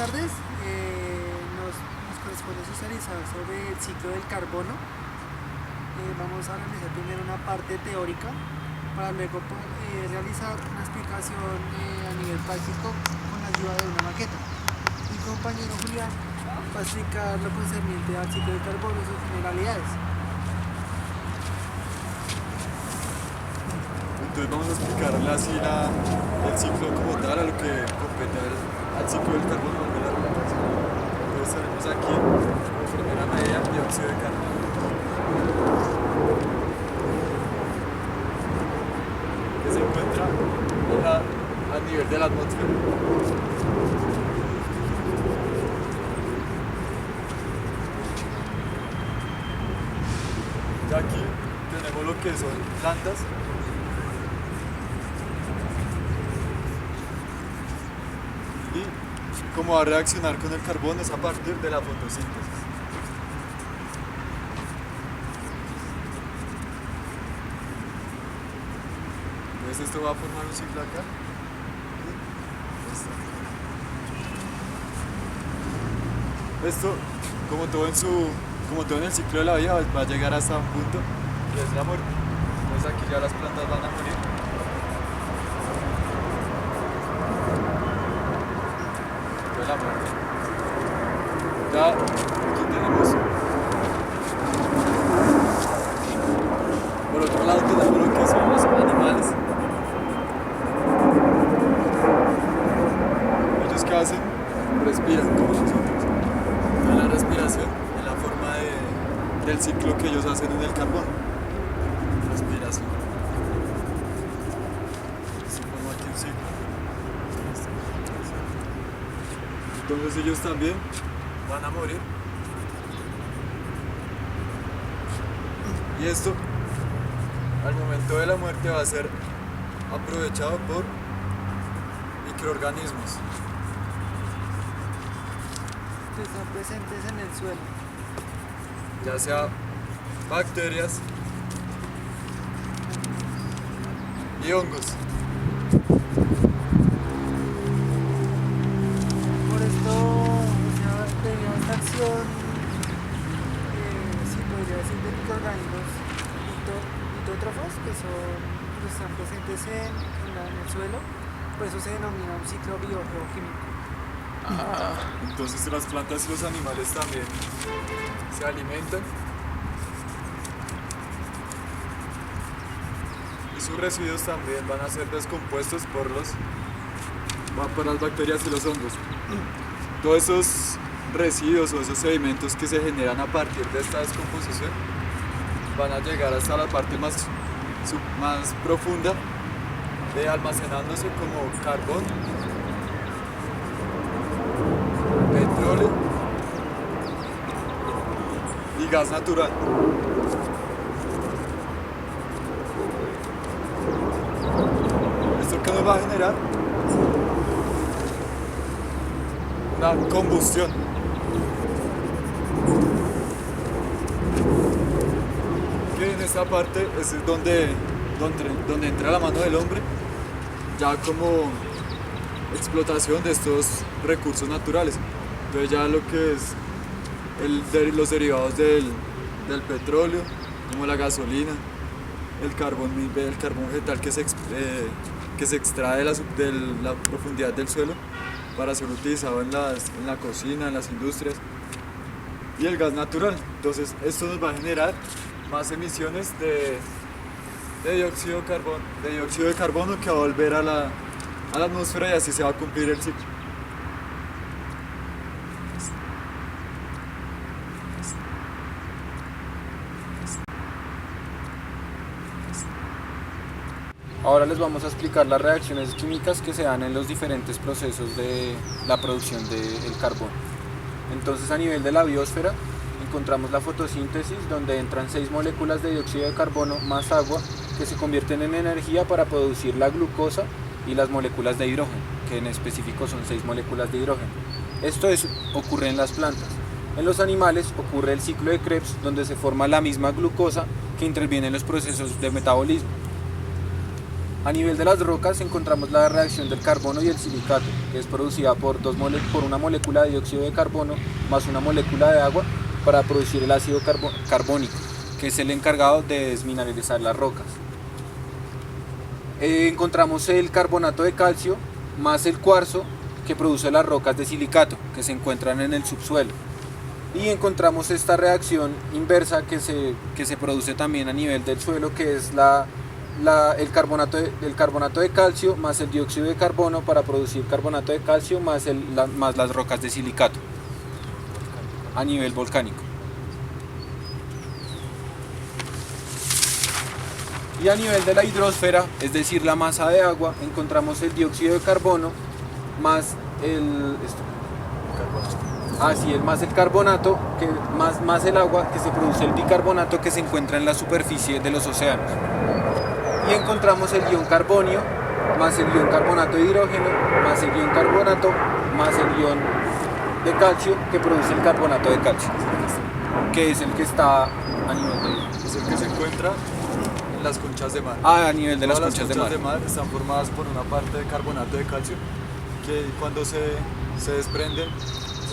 tardes. Nos corresponde socializar sobre el ciclo del carbono. Vamos a realizar primero una parte teórica para luego realizar una explicación a nivel práctico con la ayuda de una maqueta. Mi compañero Julián va a explicar lo concerniente al ciclo del carbono y sus generalidades. Entonces vamos a explicarle así el ciclo como tal, a lo que compete al ciclo del carbono, valga la redundancia. Entonces tenemos aquí como primera medida dióxido de carbono, que se encuentra a nivel de la atmósfera. Ya aquí tenemos lo que son plantas. Y cómo va a reaccionar con el carbono es a partir de la fotosíntesis. Entonces esto va a formar un ciclo acá. Esto, como todo en el ciclo de la vida, va a llegar hasta un punto que es la muerte. Entonces aquí ya las plantas van a morir. La muerte. Ya aquí tenemos, por otro lado tenemos lo que son los animales. Ellos que hacen, respiran como nosotros. En la respiración es la forma del ciclo que ellos hacen en el carbono. Respiración. Se forma aquí un ciclo. Entonces ellos también van a morir. Y esto, al momento de la muerte, va a ser aprovechado por microorganismos. Que están presentes en el suelo. Ya sea bacterias y hongos. Por esto, debido a esta acción, sí podría decir de microorganismos litótrofos que están presentes en el suelo, por eso se denomina un ciclo biogeoquímico. Entonces las plantas y los animales también se alimentan y sus residuos también van a ser descompuestos por las bacterias y los hongos. Todos esos residuos o esos sedimentos que se generan a partir de esta descomposición van a llegar hasta la parte más profunda, almacenándose como carbón, petróleo y gas natural. ¿Esto qué nos va a generar? Una combustión. Que en esta parte es donde entra la mano del hombre, ya como explotación de estos recursos naturales. Entonces ya lo que es los derivados del petróleo, como la gasolina, el carbón vegetal que se extrae de la profundidad del suelo para ser utilizado en la cocina, en las industrias, y el gas natural. Entonces esto nos va a generar más emisiones de dióxido de carbono que va a volver a la atmósfera, y así se va a cumplir el ciclo. Ahora les vamos a explicar las reacciones químicas que se dan en los diferentes procesos de la producción del carbón. Entonces, a nivel de la biosfera encontramos la fotosíntesis, donde entran 6 moléculas de dióxido de carbono más agua que se convierten en energía para producir la glucosa y las moléculas de hidrógeno, que en específico son 6 moléculas de hidrógeno. Esto ocurre en las plantas. En los animales ocurre el ciclo de Krebs, donde se forma la misma glucosa que interviene en los procesos de metabolismo. A nivel de las rocas encontramos la reacción del carbono y el silicato, que es producida por una molécula de dióxido de carbono más una molécula de agua para producir el ácido carbónico, que es el encargado de desmineralizar las rocas. Encontramos el carbonato de calcio más el cuarzo, que produce las rocas de silicato, que se encuentran en el subsuelo. Y encontramos esta reacción inversa que se produce también a nivel del suelo, que es el carbonato de calcio más el dióxido de carbono para producir carbonato de calcio más las rocas de silicato a nivel volcánico. Y a nivel de la hidrosfera, es decir, la masa de agua, encontramos el dióxido de carbono más el carbonato, más el agua, que se produce el bicarbonato que se encuentra en la superficie de los océanos. Y encontramos el ion carbonio más el ion carbonato de hidrógeno más el ion carbonato más el ion de calcio, que produce el carbonato de calcio, que es el que está a nivel de... Es el que se encuentra en las conchas de mar. A nivel de las Todas conchas de las mar. conchas de mar están formadas por una parte de carbonato de calcio que cuando se desprende,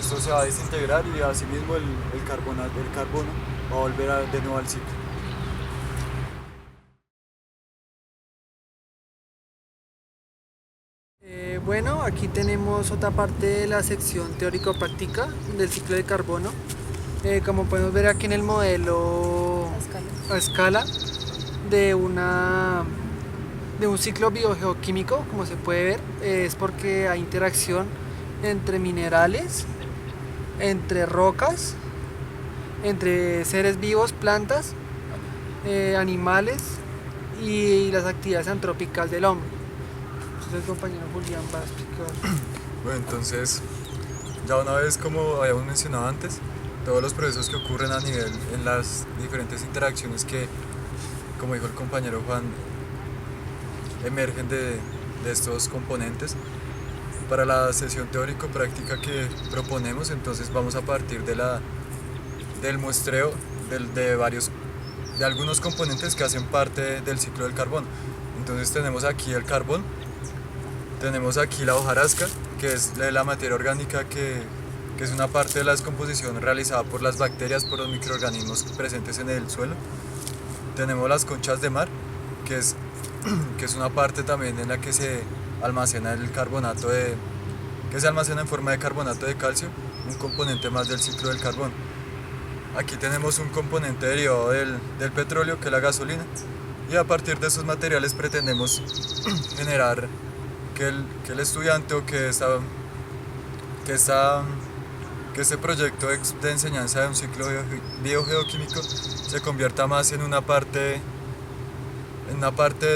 esto se va a desintegrar y asimismo el carbono va a volver de nuevo al ciclo. Bueno, aquí tenemos otra parte de la sección teórico-práctica del ciclo de carbono. Como podemos ver aquí en el modelo a escala de un ciclo biogeoquímico, como se puede ver, es porque hay interacción entre minerales, entre rocas, entre seres vivos, plantas, animales y las actividades antrópicas del hombre. Entonces el compañero Julián va a explicar. Bueno, entonces, ya una vez, como habíamos mencionado antes, todos los procesos que ocurren a nivel en las diferentes interacciones que, como dijo el compañero Juan, emergen de estos componentes. Para la sesión teórico-práctica que proponemos, entonces vamos a partir del muestreo de algunos componentes que hacen parte del ciclo del carbón. Entonces tenemos aquí el carbón, tenemos aquí la hojarasca, que es la materia orgánica que es una parte de la descomposición realizada por las bacterias, por los microorganismos presentes en el suelo. Tenemos las conchas de mar, que es una parte también en la que se almacena el carbonato que se almacena en forma de carbonato de calcio, un componente más del ciclo del carbón. Aquí tenemos un componente derivado del petróleo, que es la gasolina, y a partir de esos materiales pretendemos generar que el estudiante o que este proyecto de enseñanza de un ciclo biogeoquímico se convierta más en una parte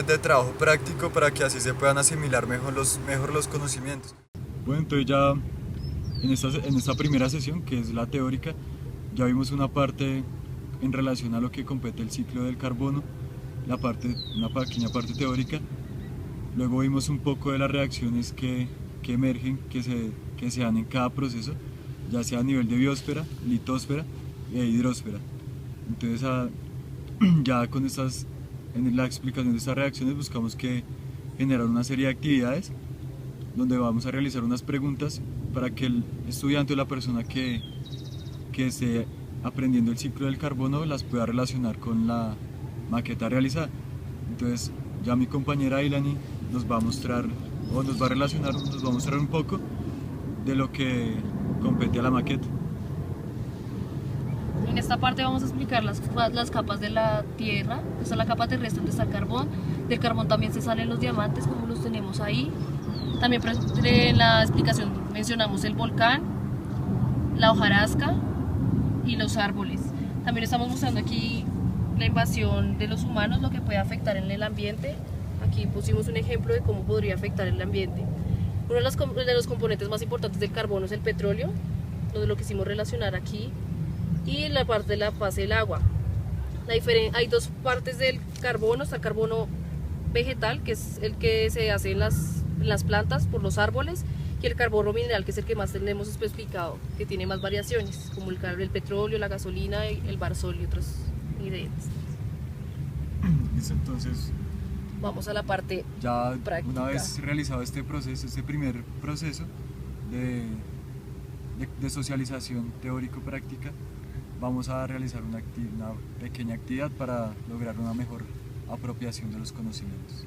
de trabajo práctico, para que así se puedan asimilar mejor los conocimientos. Bueno, entonces ya en esta primera sesión, que es la teórica, ya vimos una parte en relación a lo que compete el ciclo del carbono, una pequeña parte teórica. Luego vimos un poco de las reacciones que emergen, que se dan en cada proceso, ya sea a nivel de biosfera, litosfera e hidrosfera. Entonces ya en la explicación de estas reacciones buscamos generar una serie de actividades donde vamos a realizar unas preguntas para que el estudiante o la persona que esté aprendiendo el ciclo del carbono las pueda relacionar con la maqueta realizada. Entonces ya mi compañera Ilani nos va a mostrar un poco de lo que compete a la maqueta. En esta parte vamos a explicar las capas de la Tierra. Esta es la capa terrestre donde está el carbón. Del carbón también se salen los diamantes, como los tenemos ahí. También en la explicación mencionamos el volcán, la hojarasca y los árboles. También estamos mostrando aquí la invasión de los humanos, lo que puede afectar en el ambiente. Aquí pusimos un ejemplo de cómo podría afectar el ambiente. Uno de los componentes más importantes del carbono es el petróleo, donde lo quisimos relacionar aquí, y la parte de la fase del agua. Hay dos partes del carbono. Está el carbono vegetal, que es el que se hace en las plantas por los árboles, y el carbono mineral, que es el que más tenemos especificado, que tiene más variaciones, como el petróleo, la gasolina, el barsol y otros ingredientes. Entonces, vamos a la parte Ya práctica. una vez realizado este proceso, este primer proceso de socialización teórico-práctica, vamos a realizar una pequeña actividad para lograr una mejor apropiación de los conocimientos.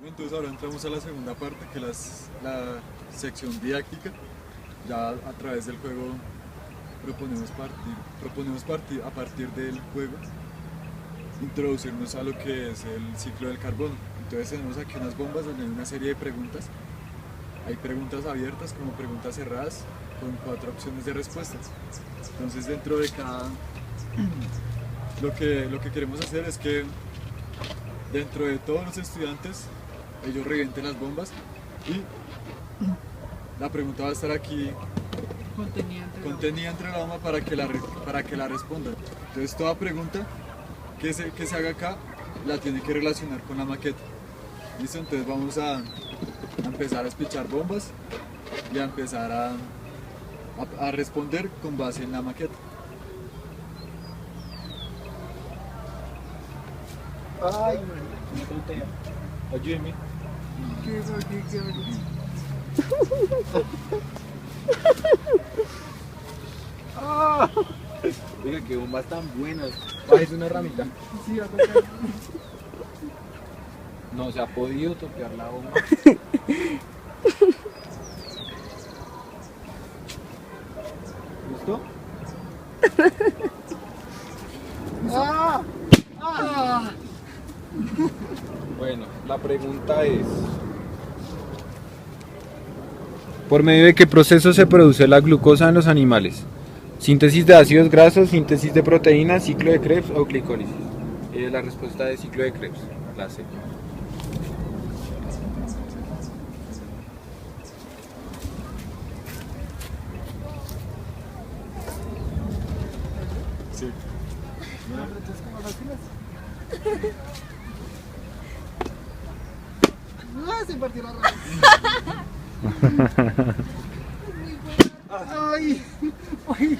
Entonces ahora entramos a la segunda parte, que es la sección didáctica. Ya a través del juego proponemos a partir del juego introducirnos a lo que es el ciclo del carbono. Entonces tenemos aquí unas bombas donde hay una serie de preguntas. Hay preguntas abiertas como preguntas cerradas con 4 opciones de respuesta. Entonces dentro de cada... lo que queremos hacer es que dentro de todos los estudiantes ellos revienten las bombas y la pregunta va a estar aquí contenida entre la bomba para que la respondan. Entonces toda pregunta que se haga acá la tiene que relacionar con la maqueta. ¿Listo? Entonces vamos a empezar a espichar bombas y a empezar a responder con base en la maqueta. Ay, man. Ayúdenme. ¿Qué es aquí? ¿Qué es aquí? Oiga, qué bombas tan buenas. Parece una ramita. Sí, va a tocar. No se ha podido toquear la bomba. ¿Listo? Bueno, la pregunta es: ¿por medio de qué proceso se produce la glucosa en los animales? ¿Síntesis de ácidos grasos, síntesis de proteínas, ciclo de Krebs o glicólisis? La respuesta es ciclo de Krebs, la C. Sí. ¡Ah, se partió la rama! ¡Ay! ¡Ay!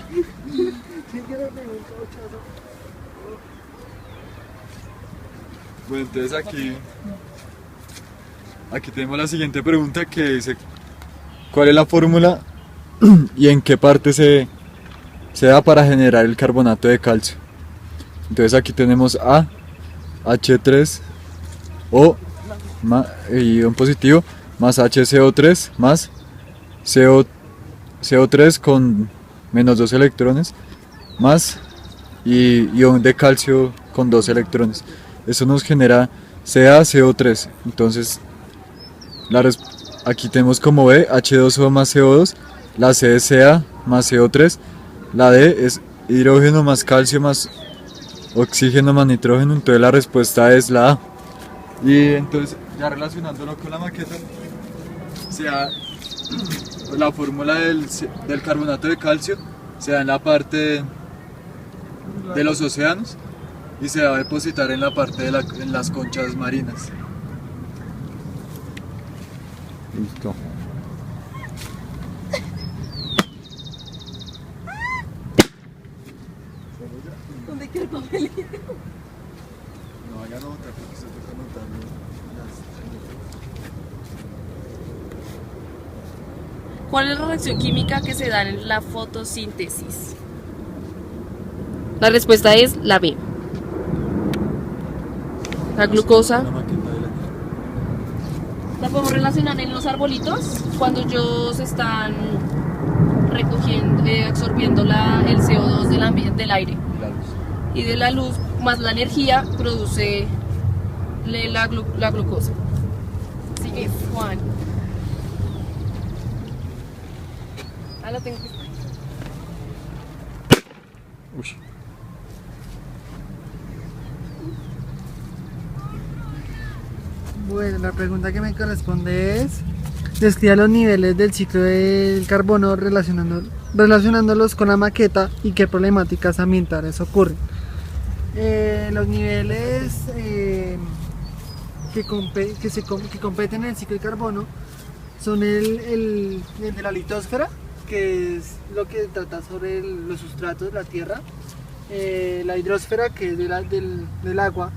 ¿Quién quiere pegar un cauchazo? Bueno, entonces aquí tenemos la siguiente pregunta que dice: ¿cuál es la fórmula y en qué parte se da para generar el carbonato de calcio? Entonces aquí tenemos A, H3O ion positivo más HCO3 más CO3 con menos 2 electrones más ion de calcio con 2 electrones. Eso nos genera CaCO3. Entonces aquí tenemos como B H2O más CO2, la C es Ca más CO3, la D es hidrógeno más calcio más oxígeno más nitrógeno. Entonces la respuesta es la A. Y entonces ya relacionándolo con la maqueta, la fórmula del carbonato de calcio se da en la parte de los océanos y se va a depositar en la parte en las conchas marinas. Listo. ¿Dónde queda el papelito? No vaya a notar porque se toca notarlo. ¿Cuál es la reacción química que se da en la fotosíntesis? La respuesta es la B. La glucosa. La maqueta de La podemos relacionar en los arbolitos cuando ellos están recogiendo, absorbiendo el CO2 del aire la luz. y de la luz más la energía produce la glucosa. Sigue Juan. Ah, la tengo. Uy. Bueno, la pregunta que me corresponde es: describa los niveles del ciclo del carbono relacionándolos con la maqueta y qué problemáticas ambientales ocurren. Los niveles que competen en el ciclo del carbono son el de la litosfera, que es lo que trata sobre los sustratos de la tierra, la hidrosfera, que es del agua,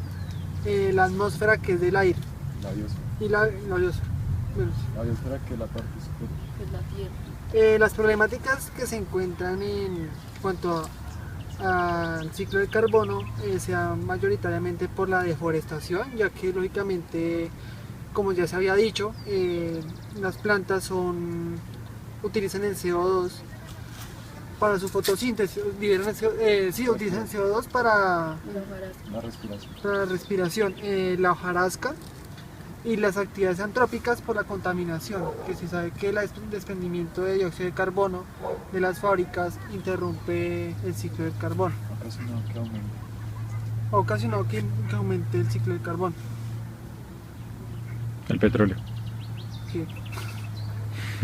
la atmósfera, que es del aire, La biosfera. y la biosfera. Bueno, sí. La biosfera, que es la parte superior. Es la tierra. Las problemáticas que se encuentran en cuanto al ciclo del carbono se dan mayoritariamente por la deforestación, ya que lógicamente, como ya se había dicho, las plantas utilizan el CO2 para su fotosíntesis, utilizan el CO2 para La respiración. la respiración, la hojarasca y las actividades antrópicas por la contaminación, que se sabe que el desprendimiento de dióxido de carbono de las fábricas interrumpe el ciclo del carbono, Ocasionado que aumente. ha ocasionado que aumente el ciclo del carbono. El petróleo. Sí.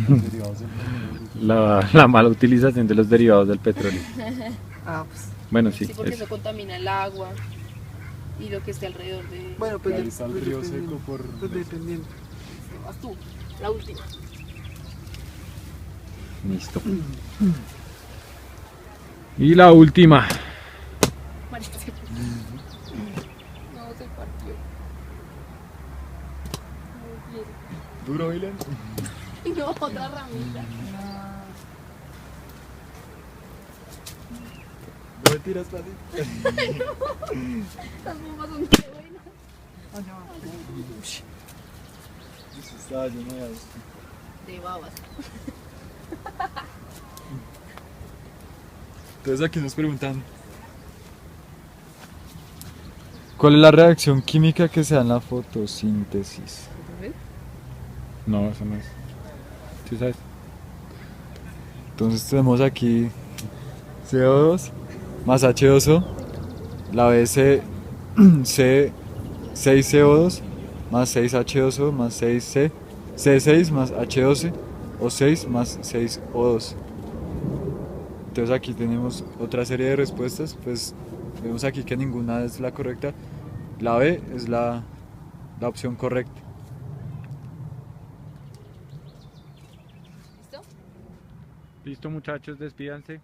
Los derivados del petróleo. La mala utilización de los derivados del petróleo. Pues, Bueno, sí. Sí, porque eso. eso contamina el agua y lo que esté alrededor de... bueno, pues, Ahí está el río dependiendo, seco por... pues dependiendo. Vas tú, la última. Listo. Y la última. Marica, se partió. No, se partió. No Duro, William. quiero. No, otra ramita. No me tiras, Pati. Estas bombas son de buenas. Eso está lleno de agua. De babas. Entonces aquí nos preguntan, ¿cuál es la reacción química que se da en la fotosíntesis? No, eso no es. ¿Sí sabes? Entonces tenemos aquí CO2 más H2O, la vez C6CO2 más 6H2O más 6C, C6 más H12 o 6 más 6O2. Entonces aquí tenemos otra serie de respuestas, pues vemos aquí que ninguna es la correcta. La B es la opción correcta. ¿Listo? Listo, muchachos, despídanse.